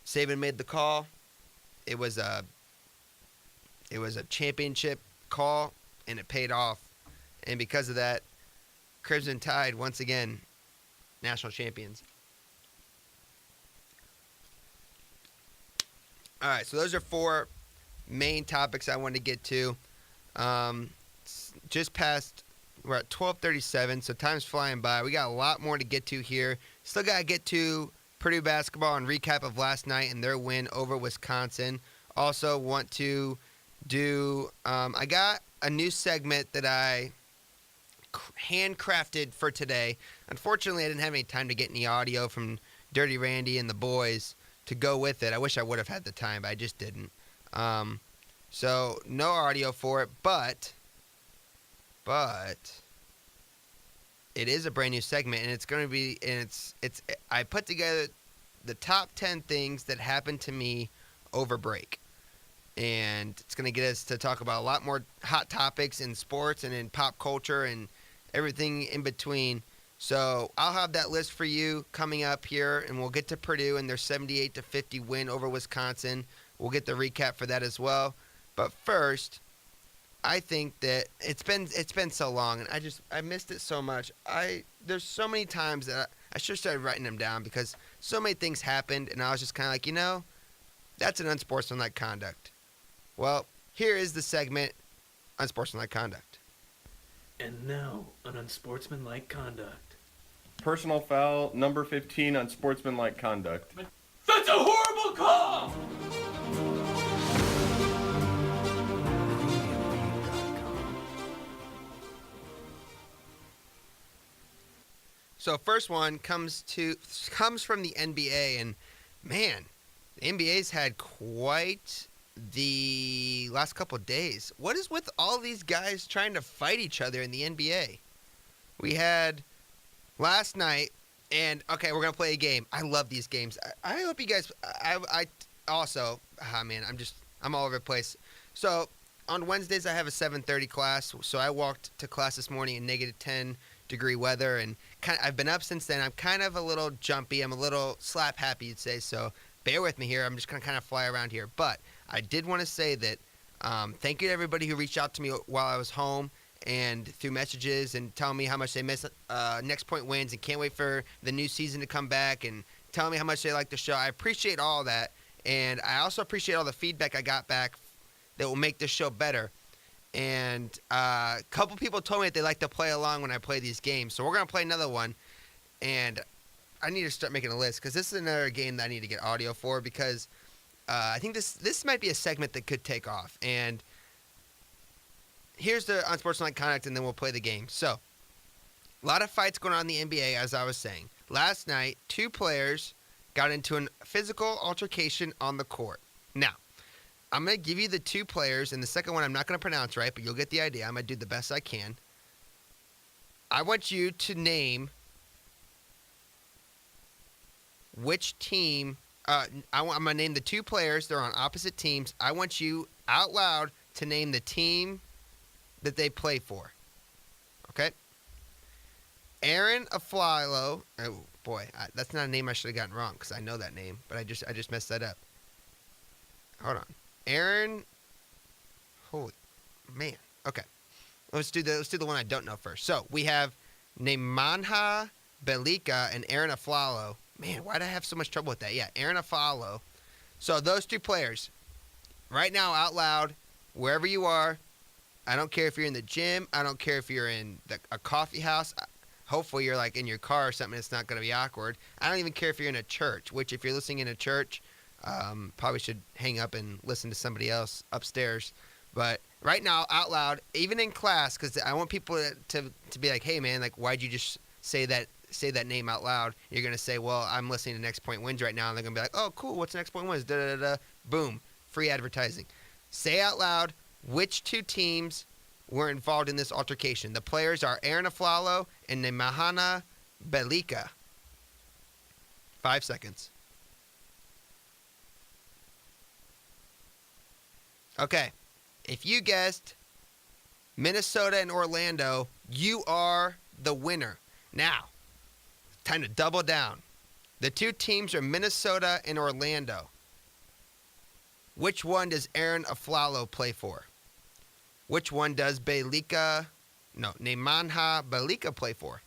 Speaker 1: Saban made the call. It was a championship call, and it paid off. And because of that, Crimson Tide, once again, national champions. All right, so those are 4 main topics I wanted to get to. Just past, we're at 12:37, so time's flying by. We got a lot more to get to here. Still got to get to Purdue basketball and recap of last night and their win over Wisconsin. Also want to do, I got a new segment that I handcrafted for today. Unfortunately, I didn't have any time to get any audio from Dirty Randy and the boys to go with it. I wish I would have had the time, but I just didn't. So no audio for it, but it is a brand new segment, and it's going to be, and it's I put together the top 10 things that happened to me over break. And it's going to get us to talk about a lot more hot topics in sports and in pop culture and everything in between. So I'll have that list for you coming up here, and we'll get to Purdue and their 78-50 win over Wisconsin. We'll get the recap for that as well. But first, I think that it's been so long, and I missed it so much. There's so many times that I should have started writing them down because so many things happened, and I was just kind of like, that's an unsportsmanlike conduct. Well, here is the segment, Unsportsmanlike Conduct.
Speaker 2: And now, an unsportsmanlike conduct.
Speaker 3: Personal foul, number 15, unsportsmanlike conduct.
Speaker 2: That's a horrible call!
Speaker 1: So first one comes from the NBA, and man, the NBA's had quite the last couple of days. What is with all these guys trying to fight each other in the NBA? We had last night, and okay, we're gonna play a game. I love these games. I hope you guys. I also, man, I'm all over the place. So on Wednesdays I have a 7:30 class. So I walked to class this morning in negative 10-degree weather, and I've been up since then. I'm kind of a little jumpy. I'm a little slap happy, you'd say. So bear with me here. I'm just gonna kind of fly around here, but I did want to say that thank you to everybody who reached out to me while I was home and through messages and telling me how much they miss Next Point Wins and can't wait for the new season to come back and telling me how much they like the show. I appreciate all that, and I also appreciate all the feedback I got back that will make this show better. And a couple people told me that they like to play along when I play these games, so we're going to play another one, and I need to start making a list because this is another game that I need to get audio for because I think this might be a segment that could take off. And here's the unsportsmanlike conduct, and then we'll play the game. So, a lot of fights going on in the NBA, as I was saying. Last night, 2 players got into a physical altercation on the court. Now, I'm going to give you the 2 players, and the second one I'm not going to pronounce right, but you'll get the idea. I'm going to do the best I can. I want you to name which team. I'm going to name the 2 players. They're on opposite teams. I want you out loud to name the team that they play for. Okay? Aaron Aflalo. Oh, boy. That's not a name I should have gotten wrong because I know that name, but I just messed that up. Hold on. Aaron. Holy man. Okay. Let's do the one I don't know first. So, we have Nemanja Bjelica and Aaron Aflalo. Man, why did I have so much trouble with that? Yeah, Aaron Aflalo. So those 2 players, right now out loud, wherever you are, I don't care if you're in the gym. I don't care if you're in a coffee house. Hopefully you're like in your car or something. It's not going to be awkward. I don't even care if you're in a church, which if you're listening in a church, probably should hang up and listen to somebody else upstairs. But right now, out loud, even in class, because I want people to be like, hey, man, like, why'd you just say that name out loud? You're going to say, well, I'm listening to Next Point Wins right now. And they're going to be like, oh, cool, what's Next Point Wins? Da-da-da-da. Boom. Free advertising. Say out loud which 2 teams were involved in this altercation. The players are Aaron Aflalo and Nemanja Bjelica. 5 seconds. Okay. If you guessed Minnesota and Orlando, you are the winner. Now, time to double down. The 2 teams are Minnesota and Orlando. Which one does Aaron Aflalo play for? Which one does Bjelica Nemanja Bjelica play for?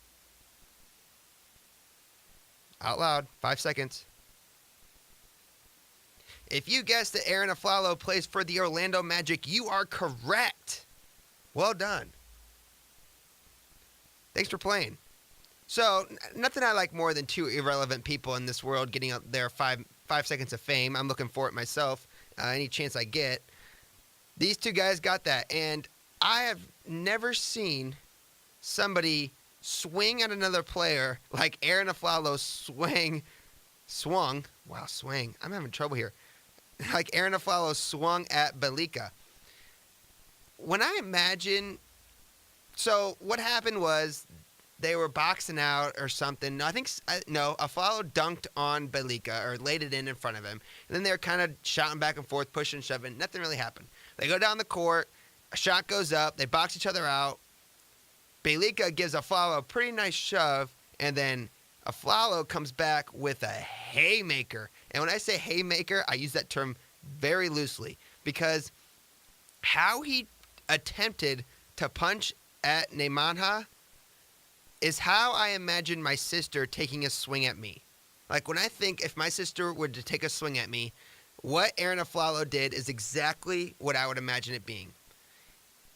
Speaker 1: Out loud, 5 seconds. If you guessed that Aaron Aflalo plays for the Orlando Magic, you are correct. Well done. Thanks for playing. So, nothing I like more than two irrelevant people in this world getting up their five seconds of fame. I'm looking for it myself, any chance I get. These two guys got that, and I have never seen somebody swing at another player like Aaron Aflalo swung. Wow, swing. I'm having trouble here. Like Aaron Aflalo swung at Bjelica. When I imagine, so what happened was they were boxing out or something. Aflalo dunked on Bjelica or laid it in front of him. And then they were kind of shouting back and forth, pushing and shoving. Nothing really happened. They go down the court. A shot goes up. They box each other out. Bjelica gives Aflalo a pretty nice shove. And then Aflalo comes back with a haymaker. And when I say haymaker, I use that term very loosely. Because how he attempted to punch at Nemanja is how I imagine my sister taking a swing at me. Like when I think if my sister were to take a swing at me, what Aaron Aflalo did is exactly what I would imagine it being.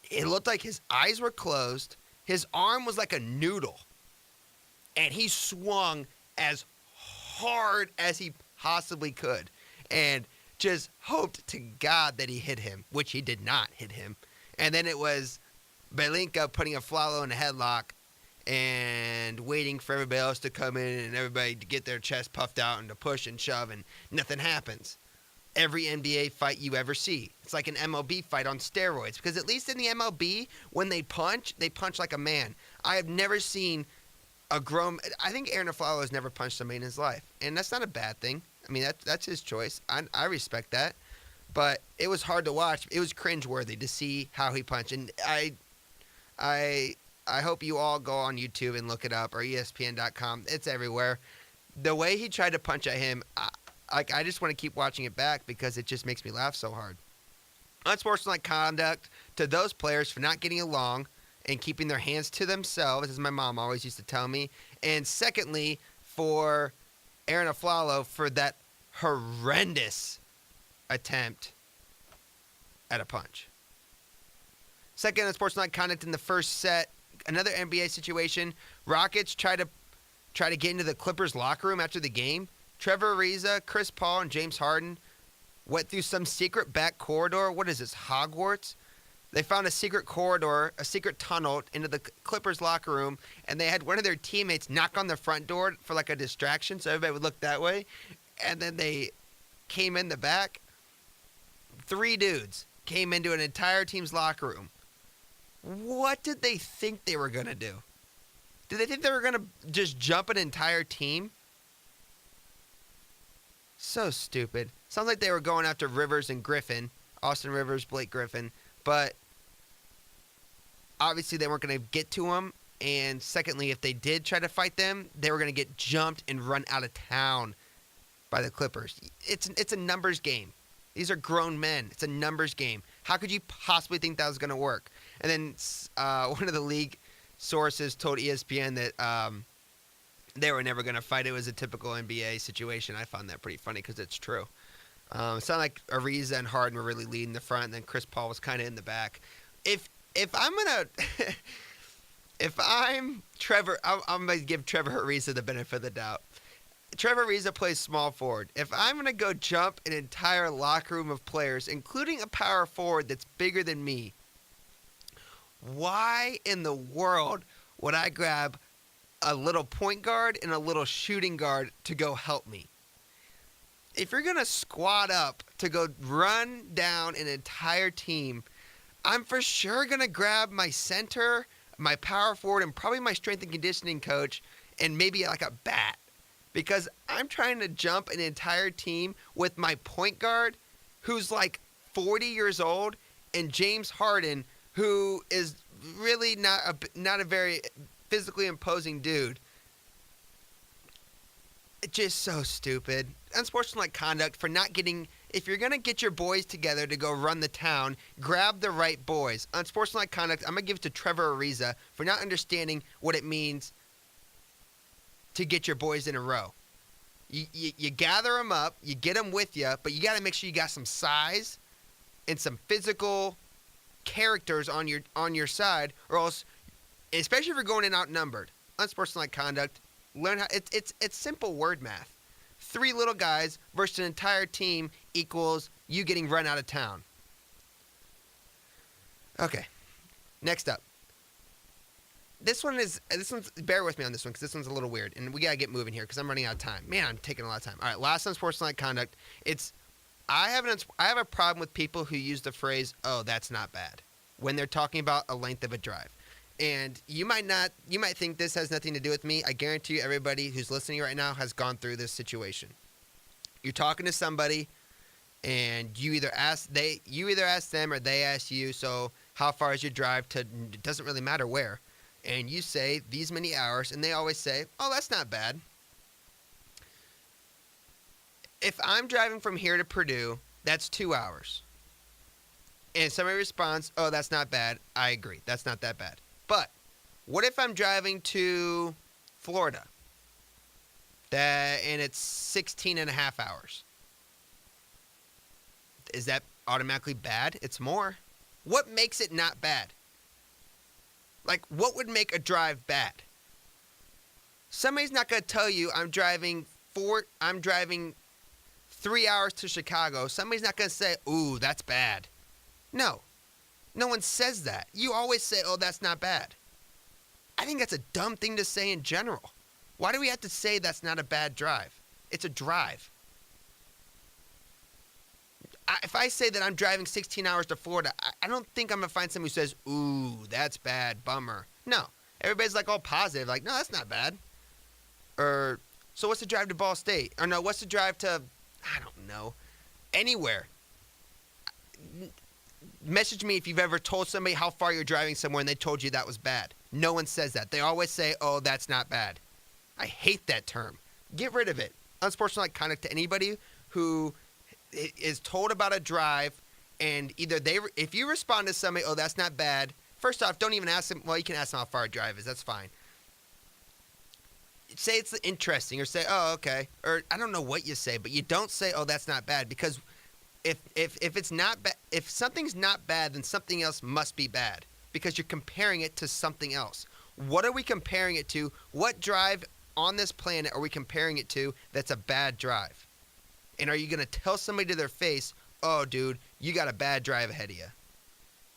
Speaker 1: It looked like his eyes were closed, his arm was like a noodle, and he swung as hard as he possibly could and just hoped to God that he hit him, which he did not hit him. And then it was Bjelica putting Aflalo in a headlock and waiting for everybody else to come in and everybody to get their chest puffed out and to push and shove, and nothing happens. Every NBA fight you ever see. It's like an MLB fight on steroids, because at least in the MLB, when they punch like a man. I have never seen a grown... I think Aaron Aflalo has never punched somebody in his life, and that's not a bad thing. I mean, that's his choice. I respect that, but it was hard to watch. It was cringeworthy to see how he punched, and I hope you all go on YouTube and look it up, or ESPN.com. It's everywhere. The way he tried to punch at him, I just want to keep watching it back because it just makes me laugh so hard. Unsportsmanlike conduct to those players for not getting along and keeping their hands to themselves, as my mom always used to tell me. And secondly, for Aaron Aflalo for that horrendous attempt at a punch. Second, unsportsmanlike conduct in the first set. Another NBA situation. Rockets try to get into the Clippers locker room after the game. Trevor Ariza, Chris Paul, and James Harden went through some secret back corridor. What is this, Hogwarts? They found a secret corridor, a secret tunnel into the Clippers locker room, and they had one of their teammates knock on the front door for like a distraction so everybody would look that way. And then they came in the back. 3 dudes came into an entire team's locker room. What did they think they were going to do? Did they think they were going to just jump an entire team? So stupid. Sounds like they were going after Rivers and Griffin. Austin Rivers, Blake Griffin. But obviously they weren't going to get to them. And secondly, if they did try to fight them, they were going to get jumped and run out of town by the Clippers. It's a numbers game. These are grown men. It's a numbers game. How could you possibly think that was going to work? And then one of the league sources told ESPN that they were never going to fight. It was a typical NBA situation. I found that pretty funny because it's true. It sounded like Ariza and Harden were really leading the front, and then Chris Paul was kind of in the back. If I'm gonna if I'm Trevor, I'm gonna give Trevor Ariza the benefit of the doubt. Trevor Ariza plays small forward. If I'm going to go jump an entire locker room of players, including a power forward that's bigger than me, why in the world would I grab a little point guard and a little shooting guard to go help me? If you're going to squat up to go run down an entire team, I'm for sure going to grab my center, my power forward, and probably my strength and conditioning coach, and maybe like a bat. Because I'm trying to jump an entire team with my point guard, who's like 40 years old, and James Harden, who is really not a very physically imposing dude. It's just so stupid. Unsportsmanlike conduct for not getting If you're going to get your boys together to go run the town, grab the right boys. Unsportsmanlike conduct, I'm going to give it to Trevor Ariza for not understanding what it means to get your boys in a row. You gather them up, you get them with you, but you got to make sure you got some size and some physical characters on your side, or else, especially if you're going in outnumbered. Unsportsmanlike conduct, learn how. It's simple word math. 3 little guys versus an entire team equals you getting run out of town. Okay, next up. This one's, bear with me on this one because this one's a little weird, and we gotta get moving here because I'm running out of time. Man, I'm taking a lot of time. All right, last unsportsmanlike conduct. I have a problem with people who use the phrase, "Oh, that's not bad," when they're talking about a length of a drive. And you might think this has nothing to do with me. I guarantee you, everybody who's listening right now has gone through this situation. You're talking to somebody, and you either ask them or they ask you, "So how far is your drive to?" It doesn't really matter where. And you say these many hours, and they always say, "Oh, that's not bad." If I'm driving from here to Purdue, that's 2 hours. And somebody responds, "Oh, that's not bad." I agree. That's not that bad. But what if I'm driving to Florida and it's 16 and a half hours? Is that automatically bad? It's more. What makes it not bad? Like, what would make a drive bad? Somebody's not going to tell you I'm driving 3 hours to Chicago. Somebody's not going to say, "Ooh, that's bad." No. No one says that. You always say, "Oh, that's not bad." I think that's a dumb thing to say in general. Why do we have to say that's not a bad drive? It's a drive. If I say that I'm driving 16 hours to Florida, I don't think I'm going to find someone who says, "Ooh, that's bad, bummer." No. Everybody's like all positive, like, "No, that's not bad." Or, "So what's the drive to Ball State?" Or, "No, what's the drive to, I don't know, anywhere." Message me if you've ever told somebody how far you're driving somewhere and they told you that was bad. No one says that. They always say, "Oh, that's not bad." I hate that term. Get rid of it. Unsportsmanlike conduct to anybody who is told about a drive, and either if you respond to somebody, "Oh, that's not bad," first off, don't even ask them. Well, you can ask them how far a drive is. That's fine. Say it's interesting, or say, "Oh, okay," or I don't know what you say, but you don't say, "Oh, that's not bad," because if it's not if something's not bad, then something else must be bad because you're comparing it to something else. What are we comparing it to? What drive on this planet are we comparing it to that's a bad drive? And are you going to tell somebody to their face, "Oh, dude, you got a bad drive ahead of you"?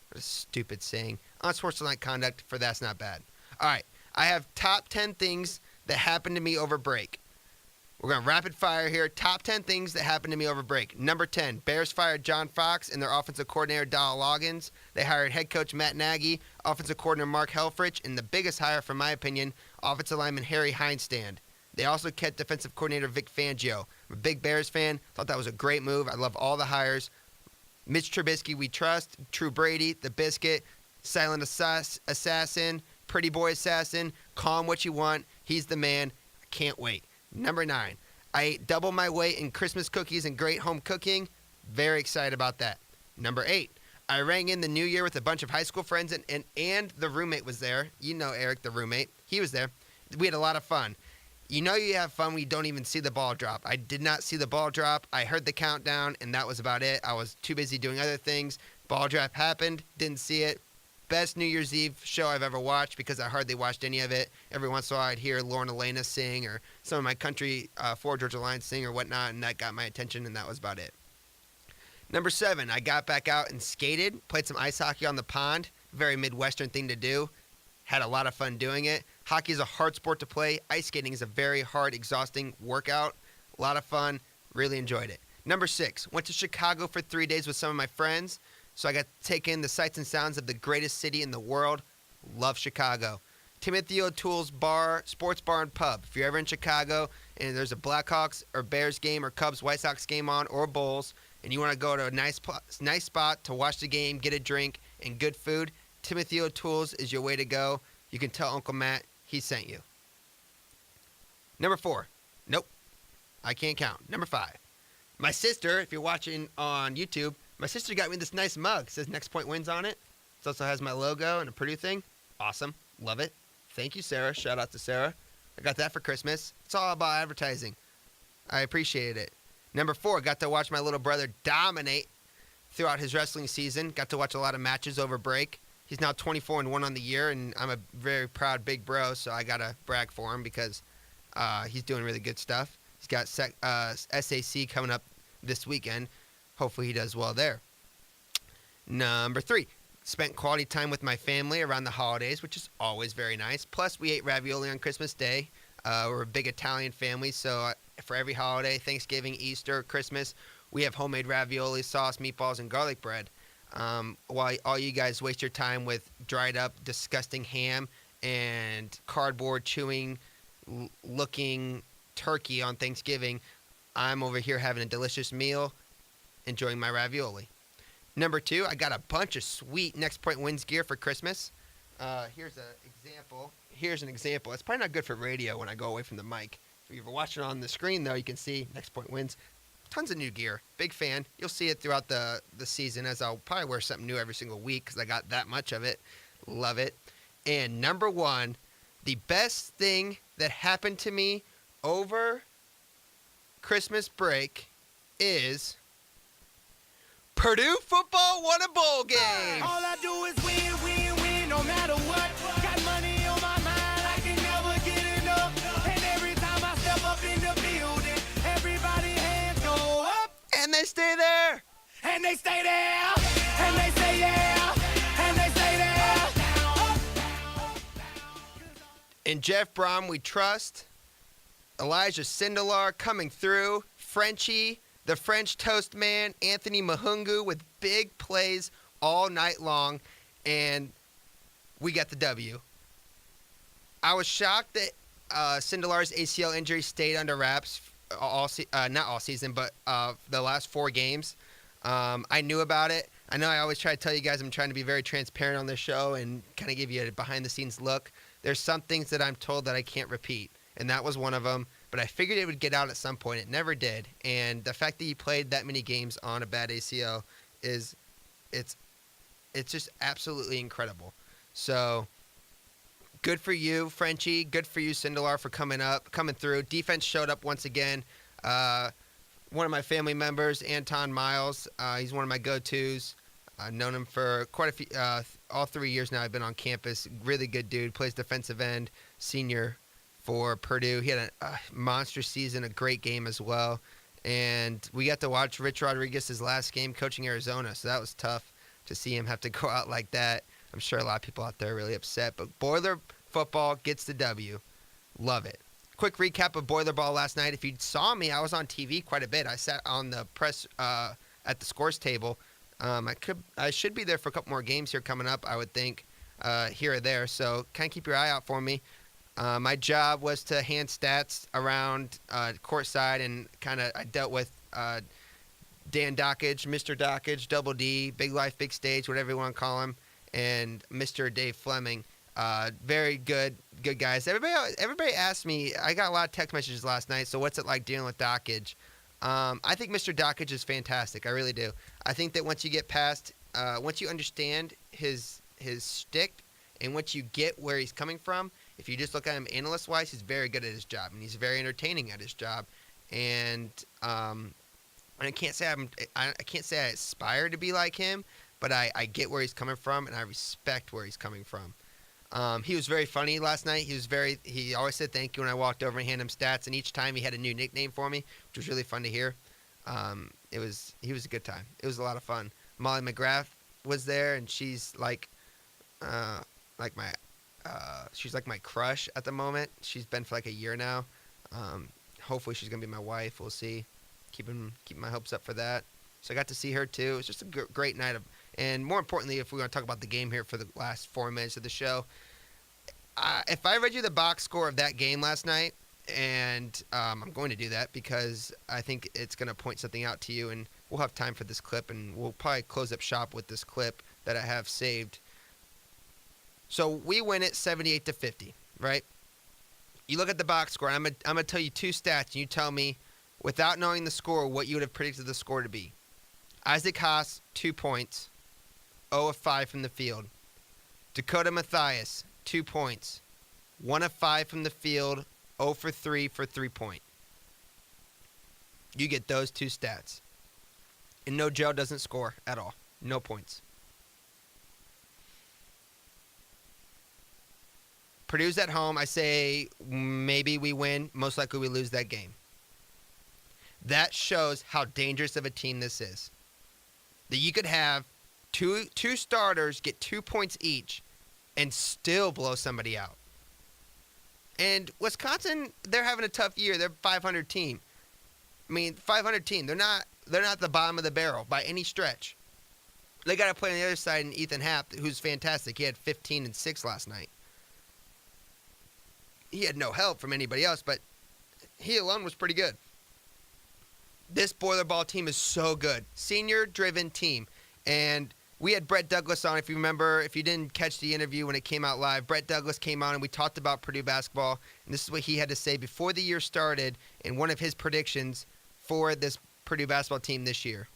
Speaker 1: What a stupid saying. Unsportsmanlike conduct for that's not bad. All right, I have top 10 things that happened to me over break. We're going to rapid fire here. Top 10 things that happened to me over break. Number 10, Bears fired John Fox and their offensive coordinator, Donald Loggins. They hired head coach Matt Nagy, offensive coordinator Mark Helfrich, and the biggest hire, from my opinion, offensive lineman Harry Heinstand. They also kept defensive coordinator Vic Fangio. I'm a big Bears fan. Thought that was a great move. I love all the hires. Mitch Trubisky, we trust. True Brady, the Biscuit, silent assassin, pretty boy assassin. Call him what you want. He's the man. I can't wait. Number 9, I ate double my weight in Christmas cookies and great home cooking. Very excited about that. Number 8, I rang in the new year with a bunch of high school friends, and the roommate was there. You know Eric, the roommate. He was there. We had a lot of fun. You know you have fun when you don't even see the ball drop. I did not see the ball drop. I heard the countdown, and that was about it. I was too busy doing other things. Ball drop happened. Didn't see it. Best New Year's Eve show I've ever watched because I hardly watched any of it. Every once in a while I'd hear Lauren Elena sing or some of my country for Georgia Lions sing or whatnot, and that got my attention, and that was about it. Number 7, I got back out and skated, played some ice hockey on the pond. Very Midwestern thing to do. Had a lot of fun doing it. Hockey is a hard sport to play. Ice skating is a very hard, exhausting workout. A lot of fun. Really enjoyed it. Number 6, went to Chicago for 3 days with some of my friends. So I got to take in the sights and sounds of the greatest city in the world. Love Chicago. Timothy O'Toole's bar, sports bar and pub. If you're ever in Chicago and there's a Blackhawks or Bears game or Cubs White Sox game on, or Bulls, and you want to go to a nice spot to watch the game, get a drink, and good food, Timothy O'Toole's is your way to go. You can tell Uncle Matt he sent you. Number 4. Nope. I can't count. Number 5. My sister, if you're watching on YouTube, my sister got me this nice mug. It says Next Point Wins on it. It also has my logo and a Purdue thing. Awesome. Love it. Thank you, Sarah. Shout out to Sarah. I got that for Christmas. It's all about advertising. I appreciate it. Number 4, got to watch my little brother dominate throughout his wrestling season. Got to watch a lot of matches over break. He's now 24-1 on the year, and I'm a very proud big bro, so I got to brag for him because he's doing really good stuff. He's got SAC coming up this weekend. Hopefully he does well there. Number 3, spent quality time with my family around the holidays, which is always very nice. Plus, we ate ravioli on Christmas Day. We're a big Italian family, so for every holiday, Thanksgiving, Easter, Christmas, we have homemade ravioli, sauce, meatballs, and garlic bread. While all you guys waste your time with dried up, disgusting ham and cardboard chewing looking turkey on Thanksgiving, I'm over here having a delicious meal, enjoying my ravioli. Number 2, I got a bunch of sweet Next Point Wins gear for Christmas. Here's an example. It's probably not good for radio when I go away from the mic. If you're watching on the screen, though, you can see Next Point Wins. Tons of new gear. Big fan. You'll see it throughout the season, as I'll probably wear something new every single week because I got that much of it. Love it. And number 1, the best thing that happened to me over Christmas break is Purdue football won a bowl game.
Speaker 4: All I do is win, win, win, no matter what. Got money on my mind, I can never get enough. And every time I step up in the building, everybody hands go up.
Speaker 1: And they stay there.
Speaker 4: And they stay there. And they say yeah. And they stay there.
Speaker 1: In Jeff Brom, we trust. Elijah Sindelar coming through. Frenchie, the French toast man, Anthony Mahungu with big plays all night long, and we got the W. I was shocked that Sindelar's ACL injury stayed under wraps not all season, but the last 4 games. I knew about it. I know I always try to tell you guys I'm trying to be very transparent on this show and kind of give you a behind-the-scenes look. There's some things that I'm told that I can't repeat, and that was one of them. But I figured it would get out at some point. It never did. And the fact that he played that many games on a bad ACL it's just absolutely incredible. So good for you, Frenchie. Good for you, Sindelar, for coming through. Defense showed up once again. One of my family members, Anton Miles, he's one of my go-tos. I've known him for quite a few, all 3 years now I've been on campus. Really good dude. Plays defensive end, senior for Purdue. He had a monster season, a great game as well. And we got to watch Rich Rodriguez's last game coaching Arizona, so that was tough to see him have to go out like that. I'm sure a lot of people out there are really upset, but Boiler football gets the W. Love it. Quick recap of Boiler Ball last night. If you saw me, I was on TV quite a bit. I sat on the press at the scores table. I should be there for a couple more games here coming up, I would think, here or there. So kind of keep your eye out for me. My job was to hand stats around courtside, and I dealt with Dan Dockage, Mr. Dockage, Double D, Big Life, Big Stage, whatever you want to call him, and Mr. Dave Fleming. Very good guys. Everybody asked me, I got a lot of text messages last night, so what's it like dealing with Dockage? I think Mr. Dockage is fantastic. I really do. I think that once you get past, once you understand his shtick, and once you get where he's coming from, if you just look at him analyst-wise, he's very good at his job, and he's very entertaining at his job. And I can't say I aspire to be like him, but I get where he's coming from, and I respect where he's coming from. He was very funny last night. He always said thank you when I walked over and handed him stats, and each time he had a new nickname for me, which was really fun to hear. He was a good time. It was a lot of fun. Molly McGrath was there, and she's like my crush at the moment. She's been for like a year now. Hopefully she's gonna be my wife. We'll see. Keeping my hopes up for that. So I got to see her too. It was just a great night and more importantly, if we want to talk about the game here for the last 4 minutes of the show, if I read you the box score of that game last night, and I'm going to do that because I think it's going to point something out to you, and we'll have time for this clip, and we'll probably close up shop with this clip that I have saved. So we win it 78-50, right? You look at the box score, and I'm gonna tell you 2 stats, and you tell me without knowing the score, what you would have predicted the score to be. Isaac Haas, 2 points, 0 of 5 from the field. Dakota Mathias, 2 points, 1 of 5 from the field, 0 for 3 for 3-point. You get those 2 stats. And no, Joe doesn't score at all. No points. Purdue's at home. I say maybe we win. Most likely we lose that game. That shows how dangerous of a team this is. That you could have two starters get 2 points each and still blow somebody out. And Wisconsin, they're having a tough year. They're a 500 team. I mean, 500 team. They're not the bottom of the barrel by any stretch. They got to play on the other side in Ethan Happ, who's fantastic. He had 15 and 6 last night. He had no help from anybody else, but he alone was pretty good. This Boiler Ball team is so good. Senior-driven team. And we had Brett Douglas on, if you remember. If you didn't catch the interview when it came out live, Brett Douglas came on and we talked about Purdue basketball. And this is what he had to say before the year started in one of his predictions for this Purdue basketball team this year.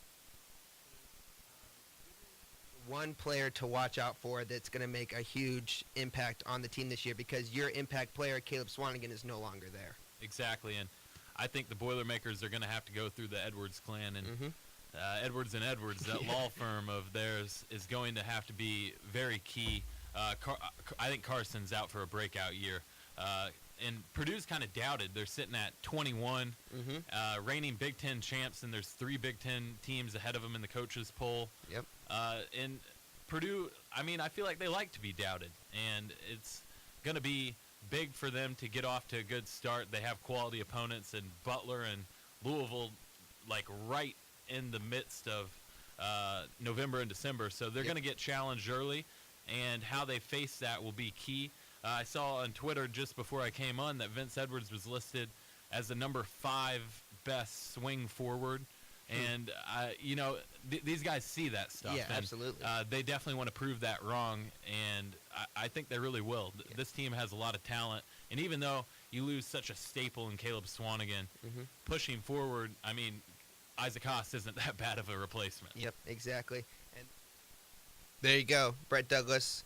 Speaker 1: One player to watch out for that's going to make a huge impact on the team this year, because your impact player, Caleb Swanigan, is no longer there.
Speaker 5: Exactly, and I think the Boilermakers are going to have to go through the Edwards clan, and Edwards and Edwards, that law firm of theirs, is going to have to be very key. I think Carson's out for a breakout year. And Purdue's kind of doubted. They're sitting at 21, reigning Big Ten champs, and there's 3 Big Ten teams ahead of them in the coaches poll.
Speaker 1: Yep.
Speaker 5: And Purdue, I mean, I feel like they like to be doubted, and it's going to be big for them to get off to a good start. They have quality opponents in Butler and Louisville, like right in the midst of November and December, so they're going to get challenged early, and how they face that will be key. I saw on Twitter just before I came on that Vince Edwards was listed as the number 5 best swing forward. And, you know, these guys see that stuff.
Speaker 1: Yeah,
Speaker 5: and,
Speaker 1: absolutely.
Speaker 5: They definitely want to prove that wrong, and I think they really will.
Speaker 1: Yeah.
Speaker 5: This team has a lot of talent. And even though you lose such a staple in Caleb Swanigan, pushing forward, I mean, Isaac Haas isn't that bad of a replacement.
Speaker 1: Yep, exactly. And there you go, Brett Douglas.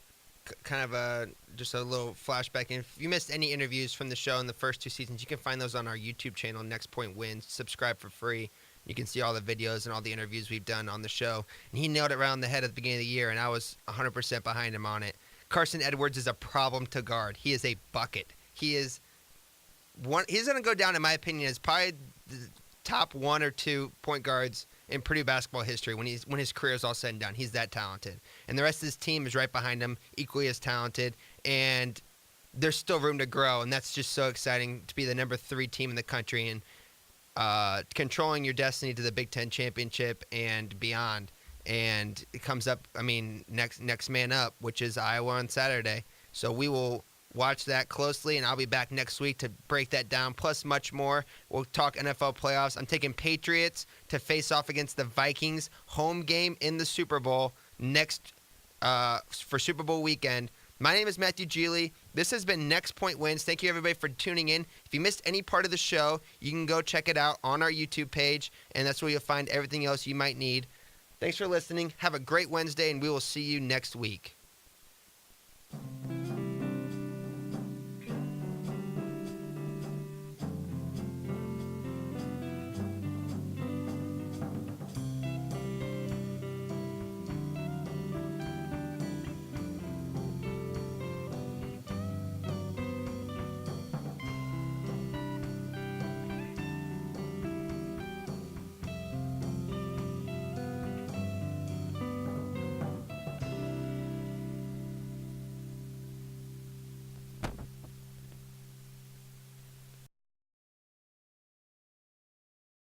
Speaker 1: Kind of just a little flashback. And if you missed any interviews from the show in the first 2 seasons, you can find those on our YouTube channel, Next Point Wins. Subscribe for free. You can see all the videos and all the interviews we've done on the show. And he nailed it around the head at the beginning of the year, and I was 100% behind him on it. Carson Edwards is a problem to guard. He is a bucket. He's going to go down, in my opinion, as probably the top 1 or 2 point guards in Purdue basketball history when his career is all said and done. He's that talented. And the rest of his team is right behind him, equally as talented. And there's still room to grow, and that's just so exciting to be the number 3 team in the country and controlling your destiny to the Big Ten championship and beyond. And it comes up, I mean, next man up, which is Iowa on Saturday. So we will watch that closely, and I'll be back next week to break that down, plus much more. We'll talk NFL playoffs. I'm taking Patriots to face off against the Vikings, home game in the Super Bowl next for Super Bowl weekend. My name is Matthew Geely. This has been Next Point Wins. Thank you, everybody, for tuning in. If you missed any part of the show, you can go check it out on our YouTube page, and that's where you'll find everything else you might need. Thanks for listening. Have a great Wednesday, and we will see you next week.